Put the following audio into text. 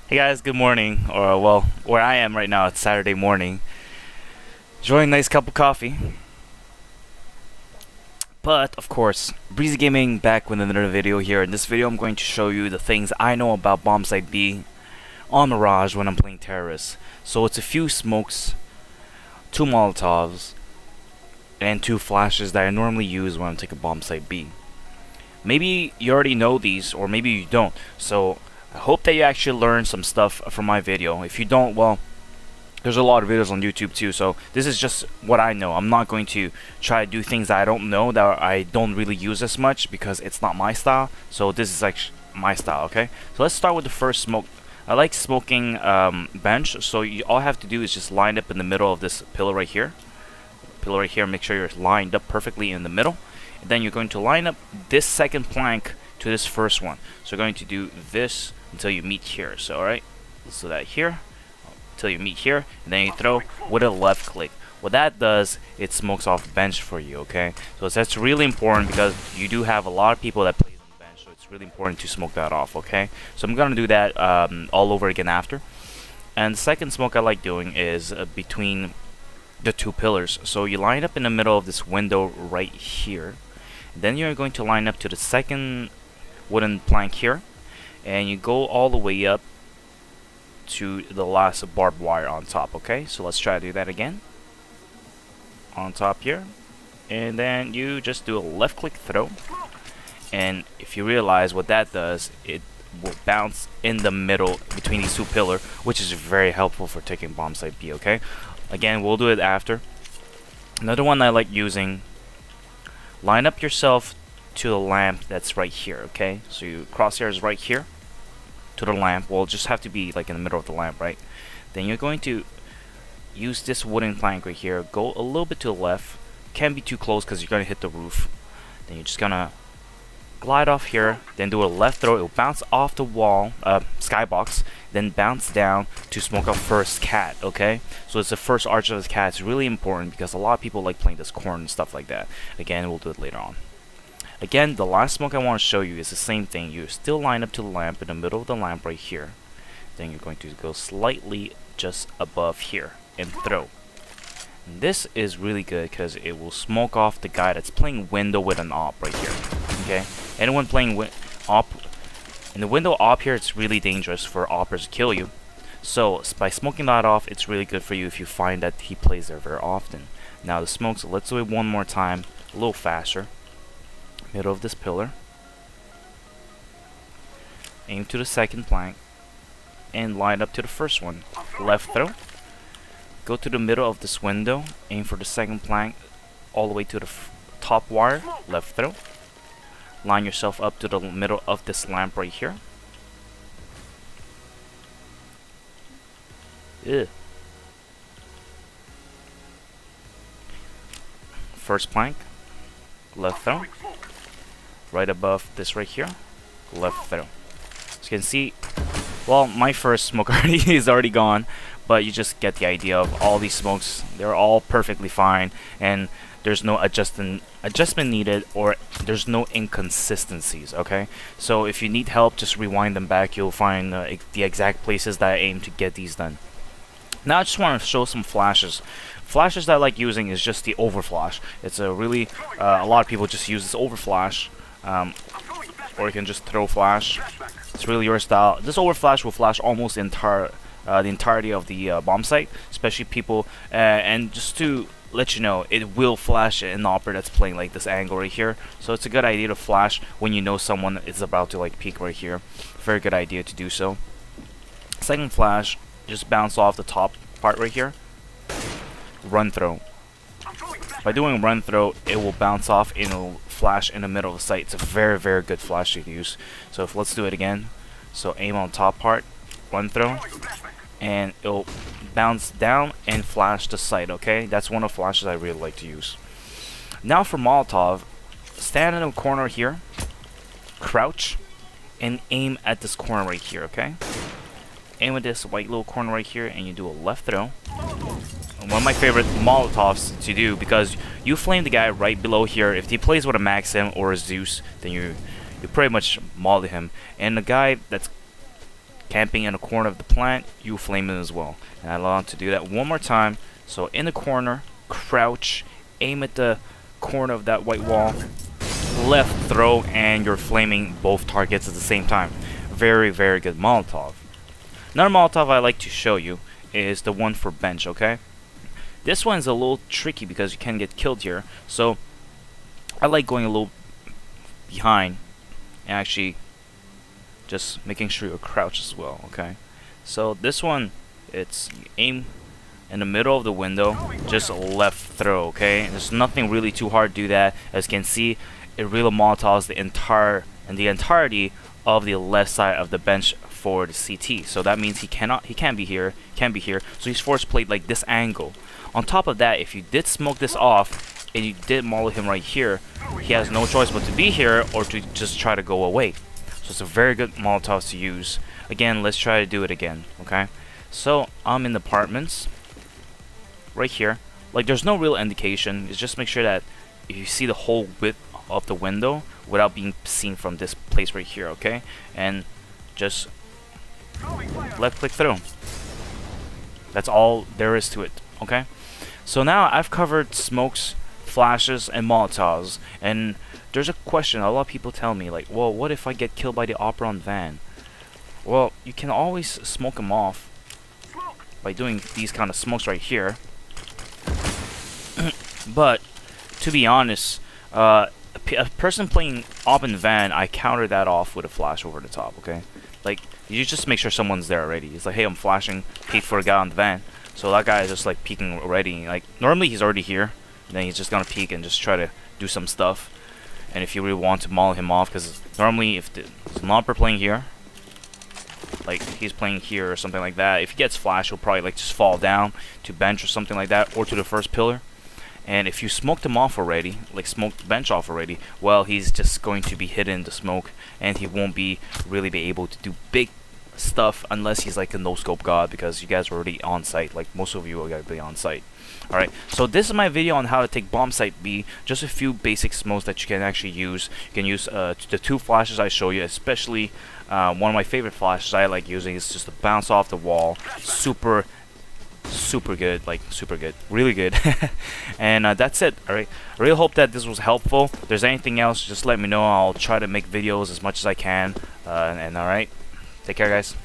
Hey guys, good morning. Or, well, where I am right now, it's Saturday morning. Enjoying a nice cup of coffee. But, of course, Breezy Gaming back with another video here. In this video, I'm going to show you the things I know about Bombsite B on Mirage when I'm playing Terrorists. So it's a few smokes, 2 Molotovs, and 2 flashes that I normally use when I'm taking Bombsite B. Maybe you already know these, or maybe you don't. So I hope that you actually learn some stuff from my video. If you don't, well, there's a lot of videos on YouTube too, so this is just what I know. I'm not going to try to do things that I don't know, that I don't really use as much, because it's not my style. So this is like my style, okay? So let's start with the first smoke. I like smoking bench, so all I have to do is just line up in the middle of this pillar right here. Make sure you're lined up perfectly in the middle. And then you're going to line up this second plank to this first one. So you're going to do this until you meet here. So alright, let's do that here until you meet here, and then you throw with a left click. What that does, it smokes off bench for you, okay? So that's really important, because you do have a lot of people that play on the bench, so it's really important to smoke that off, okay? So I'm gonna do that all over again after. And the second smoke I like doing is between the 2 pillars. So you line up in the middle of this window right here. Then you're going to line up to the second wooden plank here, and you go all the way up to the last barbed wire on top, okay? So let's try to do that again. On top here. And then you just do a left click throw. And if you realize what that does, it will bounce in the middle between these 2 pillars, which is very helpful for taking Bombsite B, okay? Again, we'll do it after. Another one I like using, line up yourself to the lamp that's right here, okay? So you crosshairs right here to the lamp. Well, just have to be like in the middle of the lamp, right? Then you're going to use this wooden plank right here, go a little bit to the left. Can't be too close because you're going to hit the roof. Then you're just gonna glide off here, then do a left throw. It will bounce off the wall, skybox, then bounce down to smoke out first cat, okay? So it's the first arch of the cat. It's really important because a lot of people like playing this corn and stuff like that. Again, we'll do it later on. Again, the last smoke I want to show you is the same thing. You still line up to the lamp in the middle of the lamp right here. Then you're going to go slightly just above here and throw. And this is really good because it will smoke off the guy that's playing window with an op right here. Okay? Anyone playing op in the window op here, it's really dangerous for oppers to kill you. So by smoking that off, it's really good for you if you find that he plays there very often. Now the smokes, let's do it one more time, a little faster. Middle of this pillar, aim to the second plank, and line up to the first one. Left throw, go to the middle of this window, aim for the second plank, all the way to the top wire. Left throw, line yourself up to the middle of this lamp right here. Ew. First plank, left throw, right above this right here, left throw. As you can see, well, my first smoke is already gone, but you just get the idea of all these smokes. They're all perfectly fine, and there's no adjustment needed, or there's no inconsistencies, okay? So if you need help, just rewind them back. You'll find the exact places that I aim to get these done. Now I just want to show some flashes. Flashes that I like using is just the overflash. It's a really, a lot of people just use this overflash. Or you can just throw flash. It's really your style. This overflash will flash almost the entirety of the bomb site, especially people. And just to let you know, it will flash an opper that's playing like this angle right here. So it's a good idea to flash when you know someone is about to like peek right here. Very good idea to do so. Second flash, just bounce off the top part right here. Run throw. By doing run throw, it will bounce off and it will flash in the middle of the site. It's a very, very good flash to use. So let's do it again. So aim on top part, run throw, and it'll bounce down and flash the site, okay? That's one of the flashes I really like to use. Now for Molotov, stand in the corner here, crouch, and aim at this corner right here, okay? Aim at this white little corner right here, and you do a left throw. One of my favorite Molotovs to do, because you flame the guy right below here. If he plays with a Maxim or a Zeus, then you pretty much molly him. And the guy that's camping in a corner of the plant, you flame it as well. And I allow to do that one more time. So in the corner, crouch, aim at the corner of that white wall, left throw, and you're flaming both targets at the same time. Very, very good Molotov. Another Molotov I like to show you is the one for bench, okay? This one's a little tricky because you can get killed here. So I like going a little behind and actually just making sure you crouch as well, okay? So this one, it's aim in the middle of the window, just left throw, okay? There's nothing really too hard to do that. As you can see, it really Molotovs the entirety of the left side of the bench for the CT. So that means he can't be here, so he's force played like this angle. On top of that, if you did smoke this off and you did molly him right here, he has no choice but to be here or to just try to go away. So it's a very good Molotov to use. Again, let's try to do it again, okay? So I'm in the apartments right here. Like, there's no real indication. It's just make sure that you see the whole width of the window without being seen from this place right here, okay? And just left click through. That's all there is to it, okay? So now I've covered smokes, flashes, and Molotovs, and there's a question a lot of people tell me, like, well, what if I get killed by the Operon van? Well, you can always smoke them off by doing these kind of smokes right here. But to be honest, a person playing Open Van, I counter that off with a flash over the top, okay? Like, you just make sure someone's there already. It's like, hey, I'm flashing, peek for a guy on the van. So that guy is just like peeking already. Like, normally he's already here, then he's just gonna peek and just try to do some stuff. And if you really want to maul him off, because normally if there's an Opera playing here, like he's playing here or something like that, if he gets flash, he'll probably like just fall down to bench or something like that, or to the first pillar. And if you smoked him off already, like smoked the bench off already, well, he's just going to be hidden in the smoke, and he won't really be able to do big stuff unless he's like a no-scope god, because you guys are already on site. Like, most of you are going to be on site. Alright, so this is my video on how to take Bombsite B. Just a few basic smokes that you can actually use. You can use the two flashes I show you, especially one of my favorite flashes I like using is just to bounce off the wall. Super good, like super good, really good. And that's it. Alright, I really hope that this was helpful. If there's anything else, just let me know. I'll try to make videos as much as I can. And alright, take care, guys.